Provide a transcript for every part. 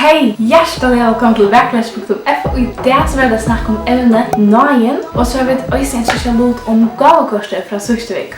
Hej! Hjertelig velkommen til VAKURLEIKI.FO. I dag så vil jeg snakke om emnet Náðin, og så har vi også en spesiell lot om gávukortet fra siste uke.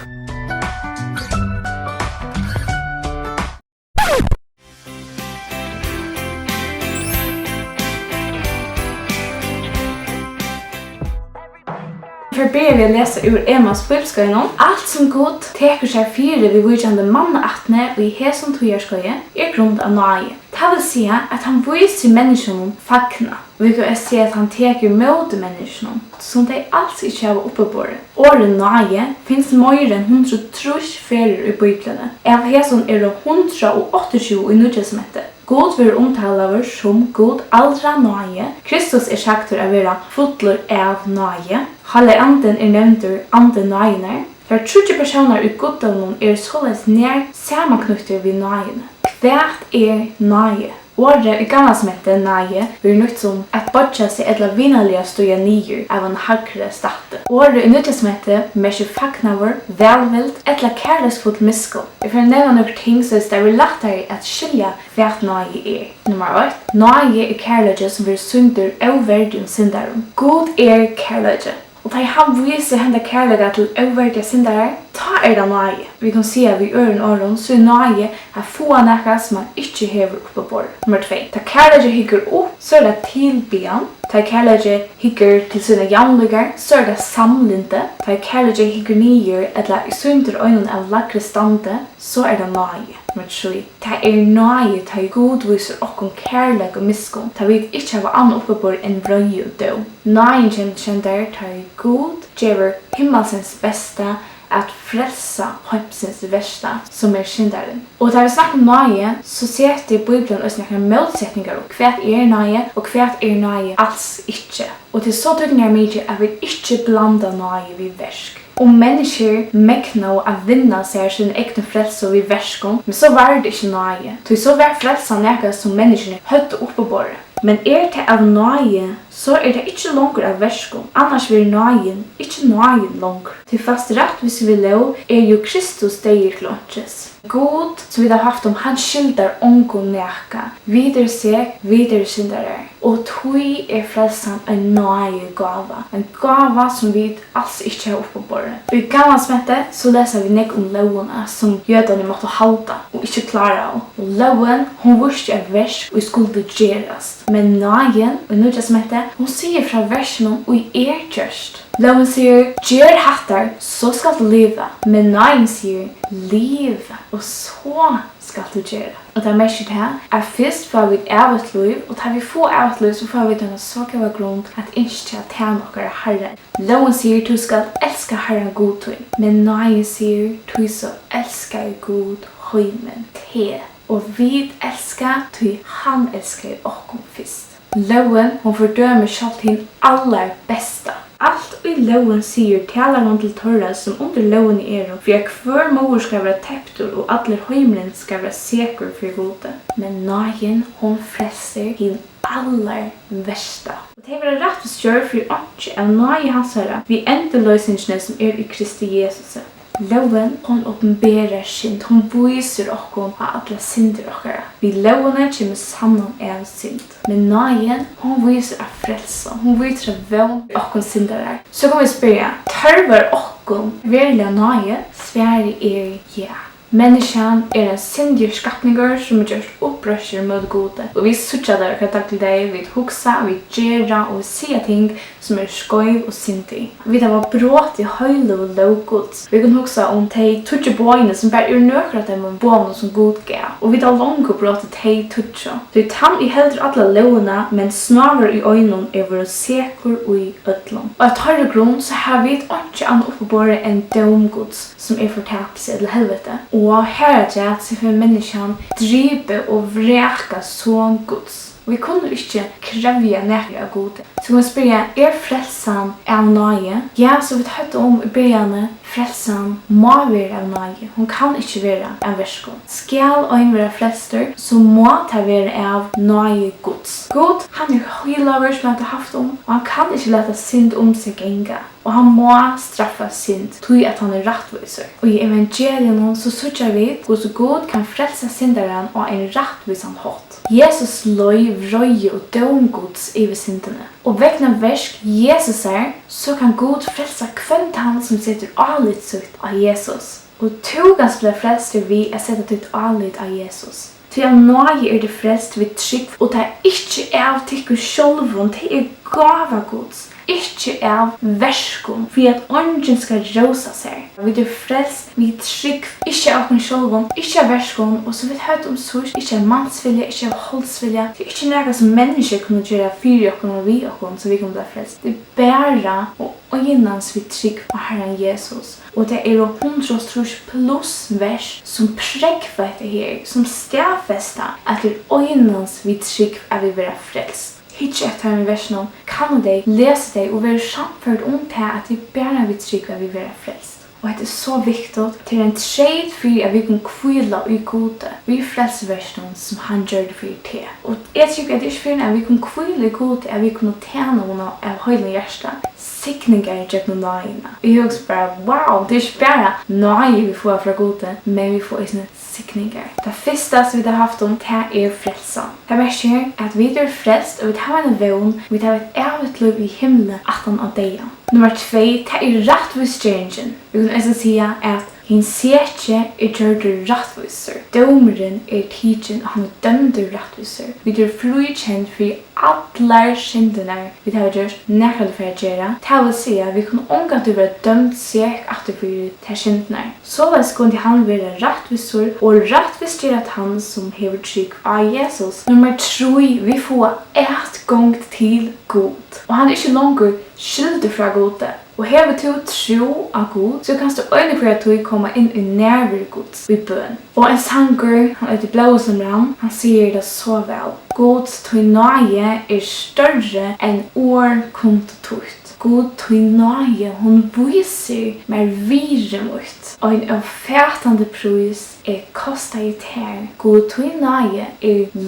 For begynner vi å lese ur Emmaus Bíbliuskeið. Alt som Gud teker seg fire ved vidjande mannaatne og i hesom tøyerskøyet grunn av Náði. Det vil si at han viser menneskene fagna. Vi kan se at han teker mot menneskene, som de alls ikke har oppe på det. Året Náði finnes mer enn 130 ferier i Bíblian. Av hesom det 128 i Nytestamentet. Gud vil omtale som Gud aldra Náði. Kristus sagt til å være fullur av Náði. Anden nevnt anden Náðinar. Der 30 personer i Guddommen således nær sammenknyttet ved Náðina. Hvat Náði? Året i gammalsmettet Náði blir nødt som at bodja seg eller vinnerlige støya nyer av en hagre state. Året i Nytestamentet merker fagnavur, velvild eller kærlesfull miskunn. Vi får nevne noen ting så det er lettere at skilja hva Náði Nummer 1. Náði kærlighet som vil sundur overdig syndarum. Gud kærlighet. Og da han viser henne kærlighet til overdige syndere, ta det Náði. Vi kan si at vi øren åren, så Náði få nekka som han ikke hever oppe på. Nummer 2. Da kærlighet hikker opp, så det tilbian. Da kærlighet hikker til sine jamlugar, så det samlinte. Da kærlighet hikker nyer, eller i synder øynene av lagre stande, så det Náði. Nummer 3. Da Náði, da Gud viser okkum kærlighet og miskunn, da vi ikke har annet oppe på enn vrøy og død. Náði kjenter, da Gud gjør himmelsens beste, at frelsa heimsins versta som syndaren. Og da vi snakker om Náði, så ser det i Bíblian også noen Mótsetningar om hva Náði og hva Náði alls ikke. Og til så tøkning mye at vi ikke blanda Náði vid versk. Og mennesker mekna å vinna seg sin egen frelse vid verskon, men så var det ikke Náði. Så var frelsa nekka som menneskene høtte oppe på bordet. Men det av Náði, så det ikke langer av verskon. Annars vil Náðin ikke Náðin langer. Til fast rett hvis vi lov jo Kristus deg klånches. God, som vi har haft om, han skildar ongon nekka. Videre seg, videre syndere. Og tog frelsan en Náði gava. En gava som vi alls ikke har oppe på bordet. I gammalsmettet så leser vi nek om lovene som jødene måtte halda og ikke klare av. Og loven, hun visste versk og skulle gjerast. Men Náðin, og Nytestamentet, hun sier fra versen og kjørst. Loven sier, gjør Hettar, så skal du leve. Men Náðin sier, leve, og så skal du gjøre. Og det mest her, først får vi av et liv, og da vi får av et liv, så får vi denne såkjøve grunn at ikke tjene noen Herren. Loven sier, du skal elske Herren god tog. Men Náðin sier, du så elsker god høymen til. Og vi elsker, du han elsker okkum først. Loven, hun fordømer selv til aller beste. Alt i loven sier taler man til Tørvar som under loven for hver mor skal være trektur og alle høymren skal være sekur for gode. Men Náðin, hun frelser hin aller versta. Og det var rett og slett for ikke av Náði hans herre vi endeløsningene som i Kristi Jesus. Loven, hun åpenberer synd, hun viser okkom av alle synder okkara. Vi lovene kommer sammen av synd. Men Náðin, hun viser av frelsa, hun viser av vøn okkom syndere. Så kan vi spørre, Tørvar okkom verilig Náði? Svaret ja. Menneskene en syndig skapninger som gjort opprørsjer mot gode. Og vi sutja der hva dag til deg, vi huksa, vi gjerra og vi sier ting som skøy og syndig. Vi var brått i høylo og lovgods. Vi kan huksa om de tutsi bøyene som bare nøkker at de må bøyene som god gav. Og vi var langt brått i de tutsi. Det tann i heldre alle lovene, men snaver i øynene vår sekur og i ødlom. Og av tørre grunn så har vi ikke annet oppe bare enn domgods som fortapelse eller helvete. Og her det så for menneskene drive og vreka som Guds. Vi kunne ikke krevje nærmere av gode. Så vi spørre, frelsan av Náði? Ja, så vi hørte om i begynnelsen, frelsan må være av Náði. Hun kan ikke være av verskon. Skal øyn være frelster, så må det være av Náði Guds. Gud, han høylaver som han har haft om, og han kan ikke lete synd om seg enga. Og han må straffa synd, tog at han rettviser. Og i evangelien så sørger vi hvordan Gud kan frelse synderen og en rettvisan hånd. Jesus løyver vrøye og dømgods i syndene. Og vegna versk Jesus så kan God frelsa kvønt han som setter alit sitt av Jesus. Og togans ble frelst vi sette ditt alit av Jesus. Til av nåde det frelst vi trygg, og det ikke av tikkur sjolvun, det gava Guds. Ikke av verskon, for at ånden skal rosa seg. Vi frelst vi trygg, ikke av okkum sjolvun, ikke av verskon, og så vi høyt surs, ikke av mansvilja, ikke av holdsvilja. Det ikke noe som mennesker kunne gjøre fyrir okkum og vi okkum, så vi kunne bli frelst. Det bæra og øynans vi trygg på Herren Jesus. Og det 100 plus vers som prekva etter her, som stafesta at det øynans vi trygg vi være frelst. Hitje etter en versjon kan de lese deg og være samført til at de bare vil trygge vi være frelst. Og det så viktig til en trade for at vi kan kvile i gode. Vi frelser versjonen som han gjør det for til. Og jeg tror at det ikke for at vi kan kvile i gode, at vi kan tjene noe av høyden hjertet. Signingar gjøgnum náðina. Vi høres bare, wow, det ikke bare náði vi får fra gode, men vi får sånne signingar. Det første som vi har haft om, det frelsan. Det betyr at vi frelst, og vi har en vevn, vi har et evigt liv i himmelen, atan av deia. Nummer 2, det rettvisgjerningen. Vi kan si at hin setje gjørdur rettviser. Dømeren tidjen, og han dømdur rettviser. Vi frikjent for allar syndene vi har gjort nekade for å gjøre. Det vil si at vi kunne omgått være dømt seg atterfyrir til syndene. Såleis kunne han være rettviser, og rettvisgjør at han som hever trygg av Jesus. Nummer 3, vi får et gang til God. Og han ikke langer skyldig fra Gode. Og hever du tro av Gud, så kan du øyne for at du kommer inn i nærvær Guds i bøn. Og en sanger, han heter Blåsomram, han sier det så vel. Guds tog nåde større enn år komt tort. God tog nåde, hun viser mer virre mot. Og en ofertande pris kostet i ter. God tog nåde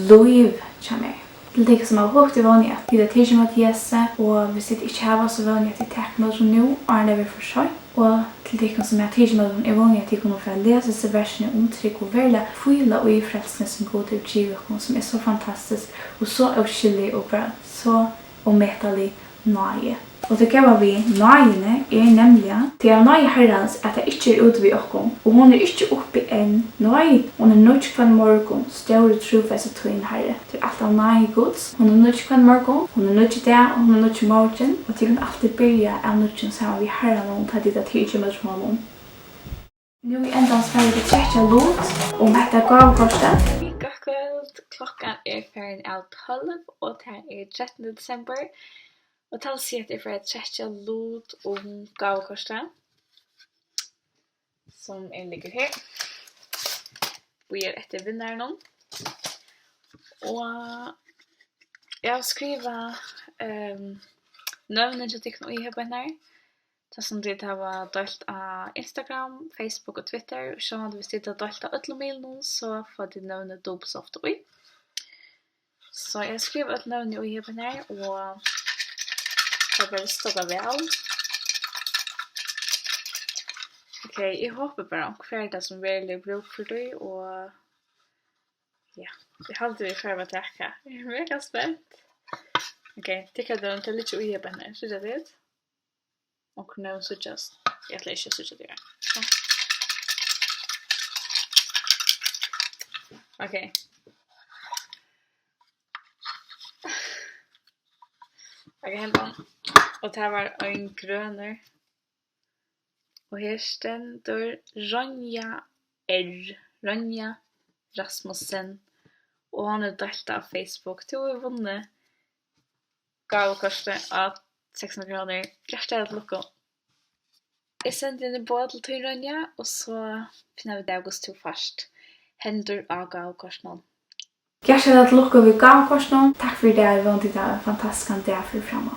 lov til meg. Til det som har håpet i vanlig at vi tidlig mot Jesu, og hvis det ikke har så vanlig at vi tar med oss nå, er det vi for seg. Og til det som er tidlig mot i vanlig at vi kunne få lese seg versene omtrykk og velge fylle og i frelsene som går til givet, som så fantastisk, og så uskyldig og bra, så omettelig náði. Og det gav vi náðine nemlig til av náði herrens at det ikke ute ved okkum, og hun ikke oppe enn náði. Hun nødt hver morgen, større trofast og tøyen herre. Til alt av náði Guds. Hun nødt hver morgen, hun nødt det, og hun nødt morgen. Og til hun alltid begynne av nødt sammen vi herren og ta dit at tidlig med honom. Nu i endans ferdig det tredje lot om dette gavekortet. Klokkan ferdig av 12, og det 13. desember. Og til å si at jeg får et tredje lot om gavekortet, som ligger her. Vi etter vinnarin. Og jeg har skrivet nøvnen til tikkene og i høyden her. Det som de har delt av Instagram, Facebook og Twitter. Så hvis de har delt av øtlemailen, så får de nøvnet dobbelt så ofte i. Så jeg har skrivet et nøvn i høyden her, og det bare stått vel. Ok, jeg håper bare om hver dag som veldig bruk for deg, og ja, jeg har alltid ferdig med å takke. Jeg mega spent. Ok, tykker du til litt ui på henne, synes jeg det? Og nå synes jeg ætla ikke synes det. Ok. Ok, helt an. Og det var en grønner. Og her stender Ronja Ronja Rasmussen. Og han delt av Facebook. Du har vunnet gavekortet av 600 kroner. Hjertelig lukka. Jeg sendte inn både til Ronja, og så finner vi det august til først. Hendur av gavekortet. Hjertelig lukka vi gavekortet. Takk for det, jeg vant til det. Fantastisk det for fremme.